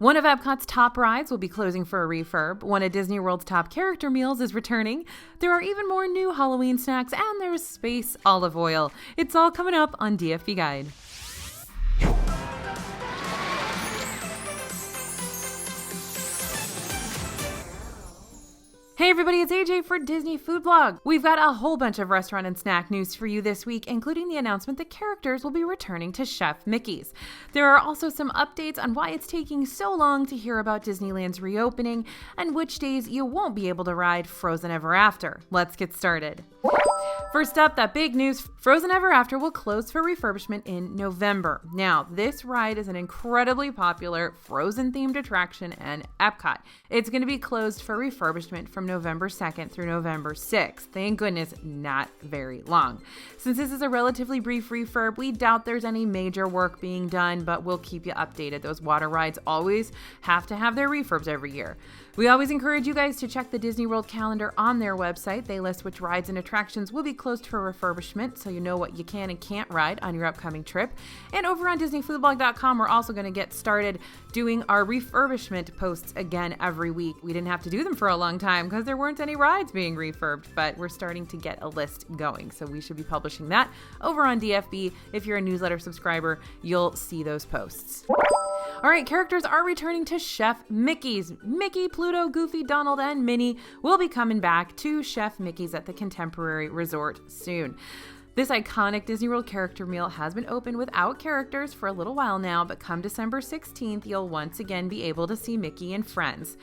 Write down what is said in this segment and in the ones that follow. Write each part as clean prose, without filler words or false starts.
One of Epcot's top rides will be closing for a refurb. One of Disney World's top character meals is returning. There are even more new Halloween snacks, and there's space olive oil. It's all coming up on DFB Guide. Hey everybody, it's AJ for Disney Food Blog. We've got a whole bunch of restaurant and snack news for you this week, including the announcement that characters will be returning to Chef Mickey's. There are also some updates on why it's taking so long to hear about Disneyland's reopening and which days you won't be able to ride Frozen Ever After. Let's get started. First up, that big news, Frozen Ever After will close for refurbishment in November. Now, this ride is an incredibly popular Frozen-themed attraction in Epcot. It's going to be closed for refurbishment from November 2nd through November 6th. Thank goodness, not very long. Since this is a relatively brief refurb, we doubt there's any major work being done, but we'll keep you updated. Those water rides always have to have their refurbs every year. We always encourage you guys to check the Disney World calendar on their website. They list which rides and attractions will be closed for refurbishment, so you know what you can and can't ride on your upcoming trip. And over on DisneyFoodblog.com, we're also going to get started doing our refurbishment posts again every week. We didn't have to do them for a long time because there weren't any rides being refurbed, but we're starting to get a list going, so we should be publishing that over on DFB. If you're a newsletter subscriber, you'll see those posts. All right, characters are returning to Chef Mickey's. Mickey, Pluto, Goofy, Donald, and Minnie will be coming back to Chef Mickey's at the Contemporary Resort soon. This iconic Disney World character meal has been open without characters for a little while now, but come December 16th, you'll once again be able to see Mickey and friends.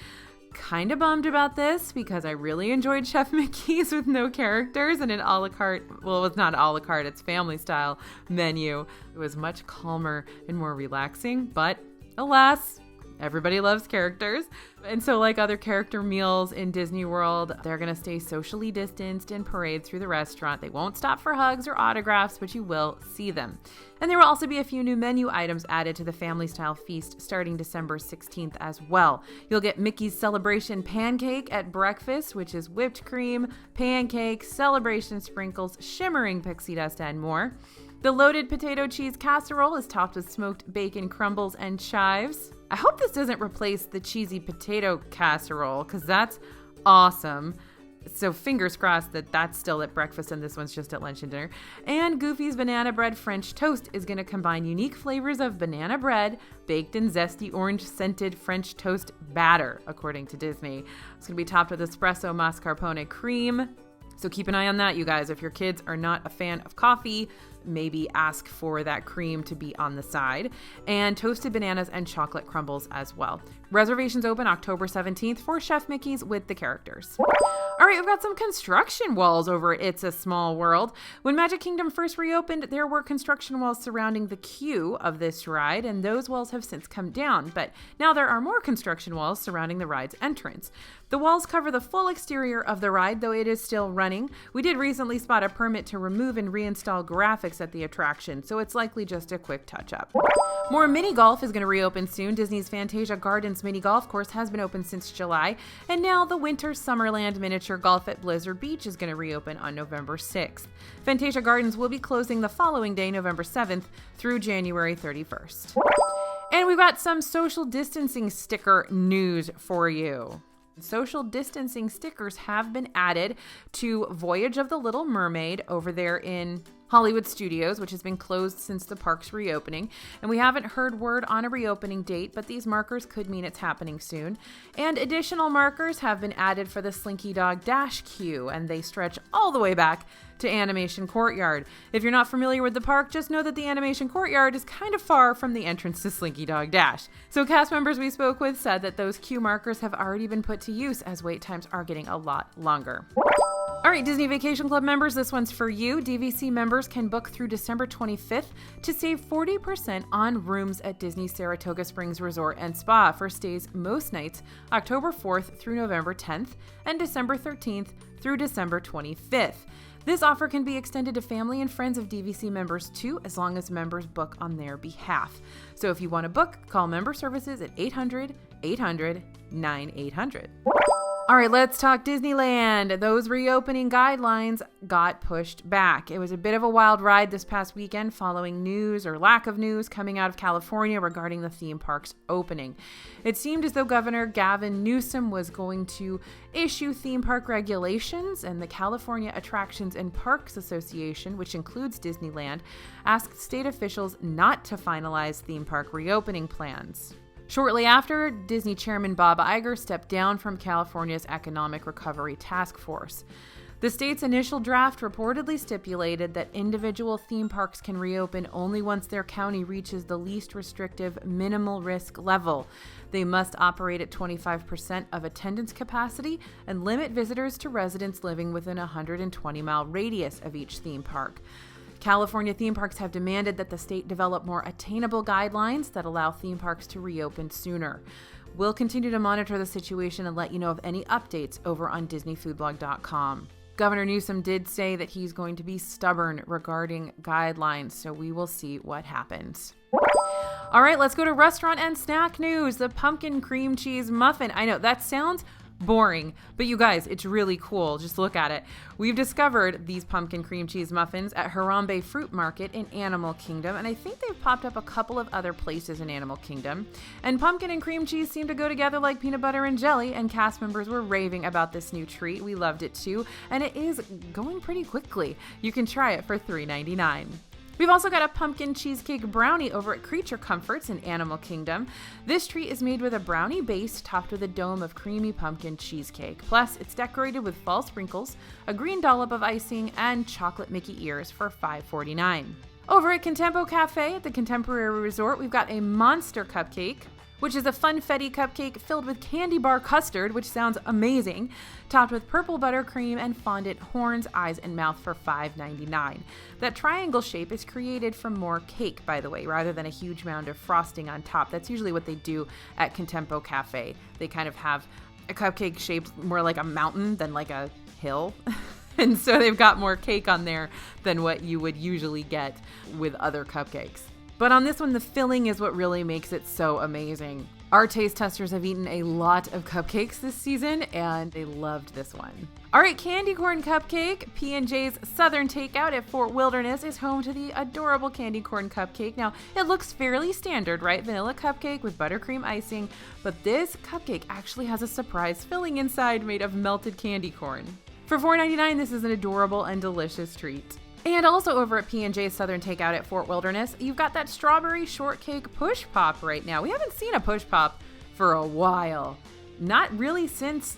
Kind of bummed about this because I really enjoyed Chef Mickey's with no characters and an a la carte, well, it was not a la carte, it's family style menu. It was much calmer and more relaxing, but alas, everybody loves characters. And so like other character meals in Disney World, they're going to stay socially distanced and parade through the restaurant. They won't stop for hugs or autographs, but you will see them. And there will also be a few new menu items added to the family style feast starting December 16th as well. You'll get Mickey's Celebration Pancake at breakfast, which is whipped cream, pancake, celebration sprinkles, shimmering pixie dust, and more. The loaded potato cheese casserole is topped with smoked bacon crumbles and chives. I hope this doesn't replace the cheesy potato casserole because that's awesome. So fingers crossed that that's still at breakfast and this one's just at lunch and dinner. And Goofy's Banana Bread French Toast is going to combine unique flavors of banana bread baked in zesty orange-scented French toast batter, according to Disney. It's going to be topped with espresso mascarpone cream. So keep an eye on that, you guys. If your kids are not a fan of coffee, maybe ask for that cream to be on the side. And toasted bananas and chocolate crumbles as well. Reservations open October 17th for Chef Mickey's with the characters. All right, we've got some construction walls over at It's a Small World. When Magic Kingdom first reopened, there were construction walls surrounding the queue of this ride, and those walls have since come down. But now there are more construction walls surrounding the ride's entrance. The walls cover the full exterior of the ride, though it is still running. We did recently spot a permit to remove and reinstall graphics at the attraction, so it's likely just a quick touch-up. More mini golf is going to reopen soon. Disney's Fantasia Gardens mini golf course has been open since July, and now the Winter Summerland Miniature Golf at Blizzard Beach is going to reopen on November 6th. Fantasia Gardens will be closing the following day, November 7th, through January 31st. And we've got some social distancing sticker news for you. Social distancing stickers have been added to Voyage of the Little Mermaid over there in Hollywood Studios, which has been closed since the park's reopening. And we haven't heard word on a reopening date, but these markers could mean it's happening soon. And additional markers have been added for the Slinky Dog Dash queue, and they stretch all the way back to Animation Courtyard. If you're not familiar with the park, just know that the Animation Courtyard is kind of far from the entrance to Slinky Dog Dash. So cast members we spoke with said that those queue markers have already been put to use as wait times are getting a lot longer. All right, Disney Vacation Club members, this one's for you. DVC members can book through December 25th to save 40% on rooms at Disney Saratoga Springs Resort and Spa for stays most nights October 4th through November 10th and December 13th through December 25th. This offer can be extended to family and friends of DVC members too, as long as members book on their behalf. So if you want to book, call member services at 800-800-9800. All right, let's talk Disneyland. Those reopening guidelines got pushed back. It was a bit of a wild ride this past weekend following news or lack of news coming out of California regarding the theme park's opening. It seemed as though Governor Gavin Newsom was going to issue theme park regulations, and the California Attractions and Parks Association, which includes Disneyland, asked state officials not to finalize theme park reopening plans. Shortly after, Disney Chairman Bob Iger stepped down from California's Economic Recovery Task Force. The state's initial draft reportedly stipulated that individual theme parks can reopen only once their county reaches the least restrictive minimal risk level. They must operate at 25% of attendance capacity and limit visitors to residents living within a 120-mile radius of each theme park. California theme parks have demanded that the state develop more attainable guidelines that allow theme parks to reopen sooner. We'll continue to monitor the situation and let you know of any updates over on DisneyFoodblog.com. Governor Newsom did say that he's going to be stubborn regarding guidelines, so we will see what happens. All right, let's go to restaurant and snack news. The pumpkin cream cheese muffin. I know that sounds boring, but you guys, it's really cool. Just look at it. We've discovered these pumpkin cream cheese muffins at Harambe Fruit Market in Animal Kingdom, and I think they've popped up a couple of other places in Animal Kingdom. And pumpkin and cream cheese seem to go together like peanut butter and jelly, and cast members were raving about this new treat. We loved it too, and it is going pretty quickly. You can try it for $3.99. We've also got a pumpkin cheesecake brownie over at Creature Comforts in Animal Kingdom. This treat is made with a brownie base topped with a dome of creamy pumpkin cheesecake. Plus, it's decorated with fall sprinkles, a green dollop of icing, and chocolate Mickey ears for $5.49. Over at Contempo Cafe at the Contemporary Resort, we've got a monster cupcake, which is a funfetti cupcake filled with candy bar custard, which sounds amazing, topped with purple buttercream and fondant horns, eyes, and mouth for $5.99. That triangle shape is created from more cake, by the way, rather than a huge mound of frosting on top. That's usually what they do at Contempo Cafe. They kind of have a cupcake shaped more like a mountain than like a hill. And so they've got more cake on there than what you would usually get with other cupcakes. But on this one, the filling is what really makes it so amazing. Our taste testers have eaten a lot of cupcakes this season, and they loved this one. All right, candy corn cupcake. P&J's Southern Takeout at Fort Wilderness is home to the adorable candy corn cupcake. Now, it looks fairly standard, right? Vanilla cupcake with buttercream icing, but this cupcake actually has a surprise filling inside made of melted candy corn. For $4.99, this is an adorable and delicious treat. And also over at P&J's Southern Takeout at Fort Wilderness, you've got that strawberry shortcake push pop right now. We haven't seen a push pop for a while. Not really since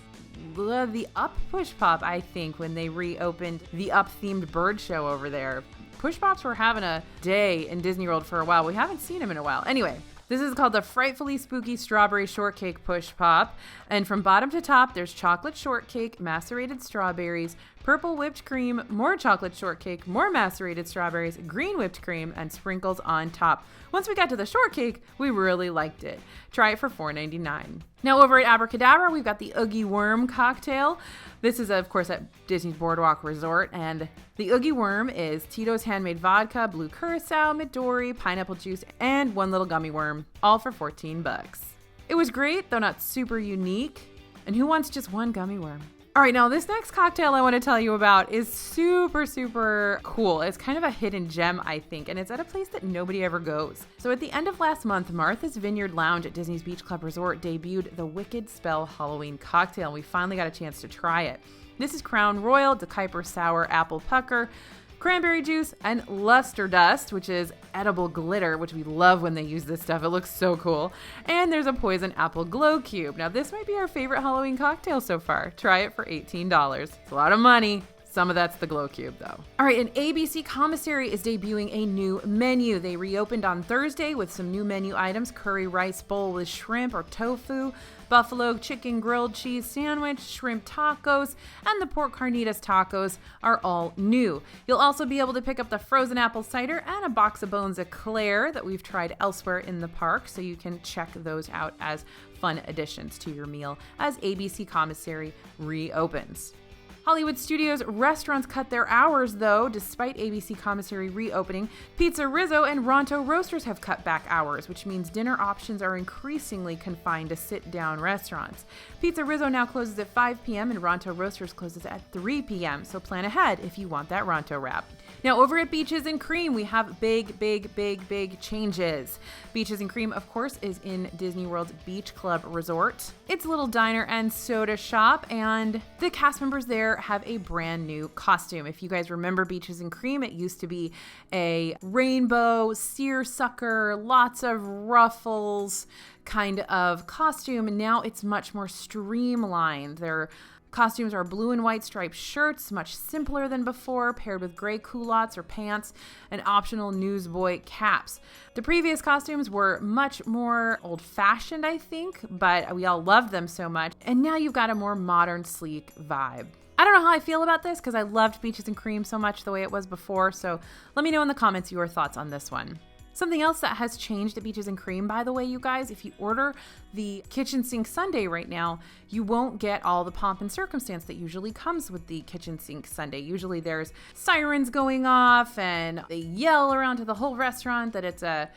the Up push pop, I think, when they reopened the Up themed bird show over there. Push pops were having a day in Disney World for a while. We haven't seen them in a while. Anyway, this is called the Frightfully Spooky Strawberry Shortcake Push Pop. And from bottom to top, there's chocolate shortcake, macerated strawberries, purple whipped cream, more chocolate shortcake, more macerated strawberries, green whipped cream, and sprinkles on top. Once we got to the shortcake, we really liked it. Try it for $4.99. Now over at Abracadabra, we've got the Oogie Worm cocktail. This is, of course, at Disney's Boardwalk Resort, and the Oogie Worm is Tito's handmade vodka, blue curacao, Midori, pineapple juice, and one little gummy worm, all for $14. It was great, though not super unique. And who wants just one gummy worm? All right, now this next cocktail I want to tell you about is super, super cool. It's kind of a hidden gem, I think, and it's at a place that nobody ever goes. So at the end of last month, Martha's Vineyard Lounge at Disney's Beach Club Resort debuted the Wicked Spell Halloween cocktail, and we finally got a chance to try it. This is Crown Royal, De Kuyper Sour Apple Pucker, cranberry juice, and luster dust, which is edible glitter, which we love when they use this stuff. It looks so cool. And there's a poison apple glow cube. Now, this might be our favorite Halloween cocktail so far. Try it for $18. It's a lot of money. Some of that's the glow cube, though. All right, and ABC Commissary is debuting a new menu. They reopened on Thursday with some new menu items: curry rice bowl with shrimp or tofu, buffalo chicken grilled cheese sandwich, shrimp tacos, and the pork carnitas tacos are all new. You'll also be able to pick up the frozen apple cider and a box of Bones Eclair that we've tried elsewhere in the park, so you can check those out as fun additions to your meal as ABC Commissary reopens. Hollywood Studios restaurants cut their hours, though. Despite ABC Commissary reopening, Pizza Rizzo and Ronto Roasters have cut back hours, which means dinner options are increasingly confined to sit-down restaurants. Pizza Rizzo now closes at 5 p.m. and Ronto Roasters closes at 3 p.m., so plan ahead if you want that Ronto wrap. Now, over at Beaches and Cream, we have big changes. Beaches and Cream, of course, is in Disney World's Beach Club Resort. It's a little diner and soda shop, and the cast members there have a brand new costume. If you guys remember Beaches and Cream, it used to be a rainbow, seersucker, lots of ruffles kind of costume, and now it's much more streamlined. Their costumes are blue and white striped shirts, much simpler than before, paired with gray culottes or pants and optional newsboy caps. The previous costumes were much more old-fashioned, I think, but we all loved them so much, and now you've got a more modern, sleek vibe. I don't know how I feel about this because I loved Beaches and Cream so much the way it was before, so let me know in the comments your thoughts on this one. Something else that has changed at Beaches and Cream, by the way, you guys, if you order the kitchen sink sundae right now, you won't get all the pomp and circumstance that usually comes with the kitchen sink sundae. Usually there's sirens going off and they yell around to the whole restaurant that it's the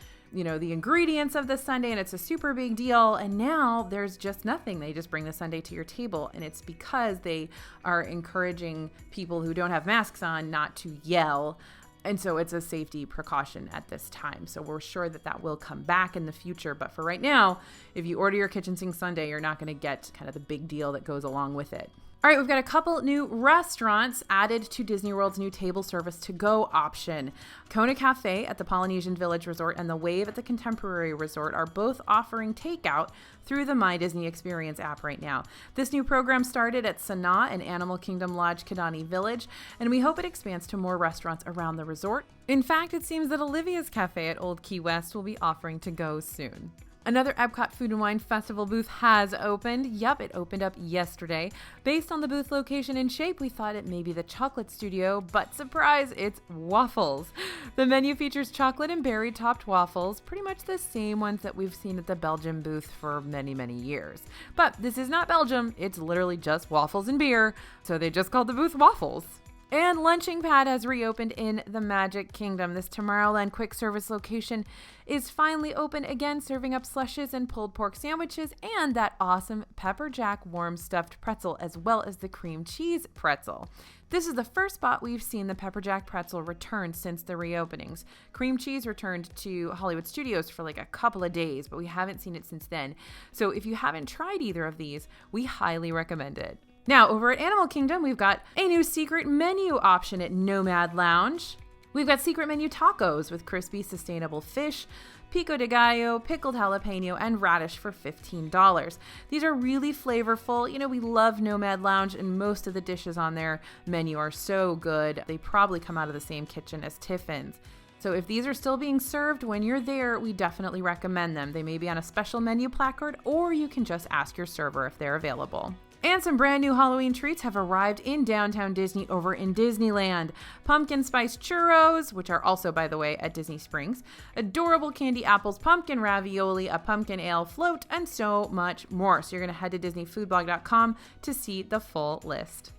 ingredients of the sundae and it's a super big deal. And now there's just nothing. They just bring the sundae to your table, and it's because they are encouraging people who don't have masks on not to yell. And so it's a safety precaution at this time. So we're sure that will come back in the future. But for right now, if you order your kitchen sink sundae, you're not going to get kind of the big deal that goes along with it. All right, we've got a couple new restaurants added to Disney World's new table service to-go option. Kona Cafe at the Polynesian Village Resort and The Wave at the Contemporary Resort are both offering takeout through the My Disney Experience app right now. This new program started at Sanaa and Animal Kingdom Lodge Kidani Village, and we hope it expands to more restaurants around the resort. In fact, it seems that Olivia's Cafe at Old Key West will be offering to-go soon. Another Epcot Food and Wine Festival booth has opened. Yup, it opened up yesterday. Based on the booth location and shape, we thought it may be the Chocolate Studio, but surprise, it's waffles. The menu features chocolate and berry topped waffles, pretty much the same ones that we've seen at the Belgium booth for many years. But this is not Belgium, it's literally just waffles and beer, so they just called the booth Waffles. And Lunching Pad has reopened in the Magic Kingdom. This Tomorrowland quick service location is finally open again, serving up slushes and pulled pork sandwiches and that awesome pepper jack warm stuffed pretzel, as well as the cream cheese pretzel. This is the first spot we've seen the pepper jack pretzel return since the reopenings. Cream cheese returned to Hollywood Studios for like a couple of days, but we haven't seen it since then. So if you haven't tried either of these, we highly recommend it. Now, over at Animal Kingdom, we've got a new secret menu option at Nomad Lounge. We've got secret menu tacos with crispy, sustainable fish, pico de gallo, pickled jalapeno, and radish for $15. These are really flavorful. You know, we love Nomad Lounge, and most of the dishes on their menu are so good. They probably come out of the same kitchen as Tiffin's. So if these are still being served when you're there, we definitely recommend them. They may be on a special menu placard, or you can just ask your server if they're available. And some brand new Halloween treats have arrived in downtown Disney over in Disneyland. Pumpkin spice churros, which are also, by the way, at Disney Springs, adorable candy apples, pumpkin ravioli, a pumpkin ale float, and so much more. So you're going to head to DisneyFoodblog.com to see the full list.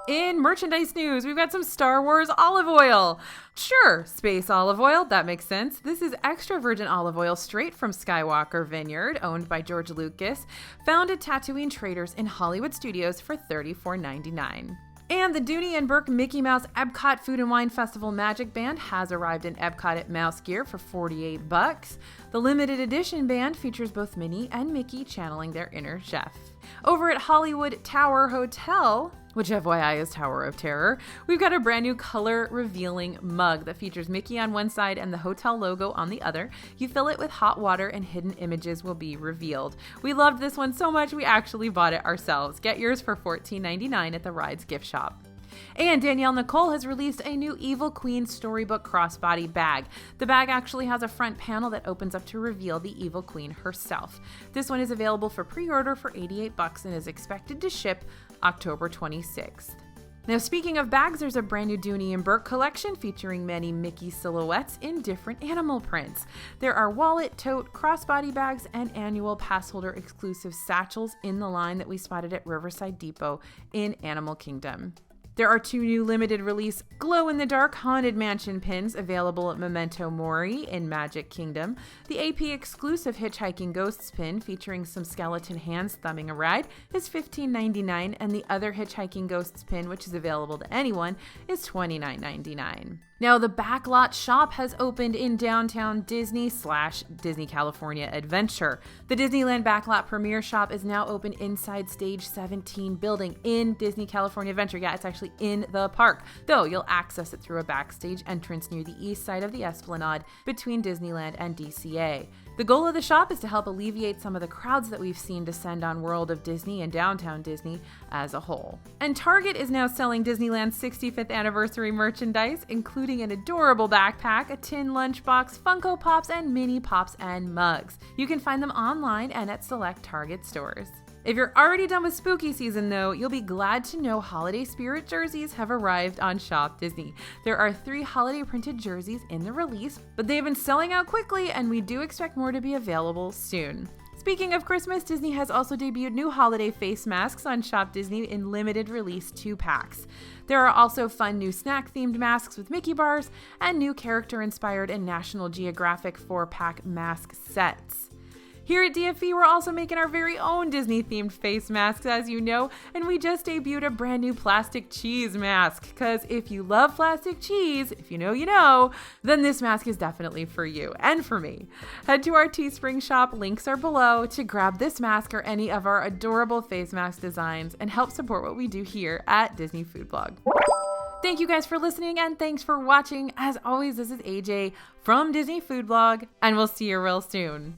In merchandise news, we've got some Star Wars olive oil. Sure, space olive oil, that makes sense. This is extra virgin olive oil straight from Skywalker Vineyard, owned by George Lucas, found at Tatooine Traders in Hollywood Studios for $34.99. And the Dooney and Burke Mickey Mouse Epcot Food and Wine Festival Magic Band has arrived in Epcot at Mouse Gear for $48. The limited edition band features both Minnie and Mickey channeling their inner chef. Over at Hollywood Tower Hotel, which FYI is Tower of Terror, we've got a brand new color revealing mug that features Mickey on one side and the hotel logo on the other. You fill it with hot water and hidden images will be revealed. We loved this one so much we actually bought it ourselves. Get yours for $14.99 at the Rides gift shop. And Danielle Nicole has released a new Evil Queen Storybook crossbody bag. The bag actually has a front panel that opens up to reveal the Evil Queen herself. This one is available for pre-order for $88 and is expected to ship October 26th. Now, speaking of bags, there's a brand new Dooney and Burke collection featuring many Mickey silhouettes in different animal prints. There are wallet, tote, crossbody bags, and annual pass holder exclusive satchels in the line that we spotted at Riverside Depot in Animal Kingdom. There are 2 new limited release glow-in-the-dark Haunted Mansion pins available at Memento Mori in Magic Kingdom. The AP exclusive Hitchhiking Ghosts pin featuring some skeleton hands thumbing a ride is $15.99, and the other Hitchhiking Ghosts pin, which is available to anyone, is $29.99. Now, the Backlot Shop has opened in downtown Disney/Disney California Adventure. The Disneyland Backlot Premier Shop is now open inside Stage 17 building in Disney California Adventure. Yeah, it's actually in the park, though you'll access it through a backstage entrance near the east side of the Esplanade between Disneyland and DCA. The goal of the shop is to help alleviate some of the crowds that we've seen descend on World of Disney and Downtown Disney as a whole. And Target is now selling Disneyland's 65th anniversary merchandise, including an adorable backpack, a tin lunchbox, Funko Pops, and mini pops and mugs. You can find them online and at select Target stores. If you're already done with spooky season though, you'll be glad to know holiday spirit jerseys have arrived on Shop Disney. There are 3 holiday printed jerseys in the release, but they've been selling out quickly and we do expect more to be available soon. Speaking of Christmas, Disney has also debuted new holiday face masks on Shop Disney in limited release 2-packs. There are also fun new snack-themed masks with Mickey bars and new character-inspired and National Geographic 4-pack mask sets. Here at DFE, we're also making our very own Disney-themed face masks, as you know, and we just debuted a brand new plastic cheese mask, because if you love plastic cheese, if you know, then this mask is definitely for you and for me. Head to our Teespring shop, links are below, to grab this mask or any of our adorable face mask designs and help support what we do here at Disney Food Blog. Thank you guys for listening and thanks for watching. As always, this is AJ from Disney Food Blog, and we'll see you real soon.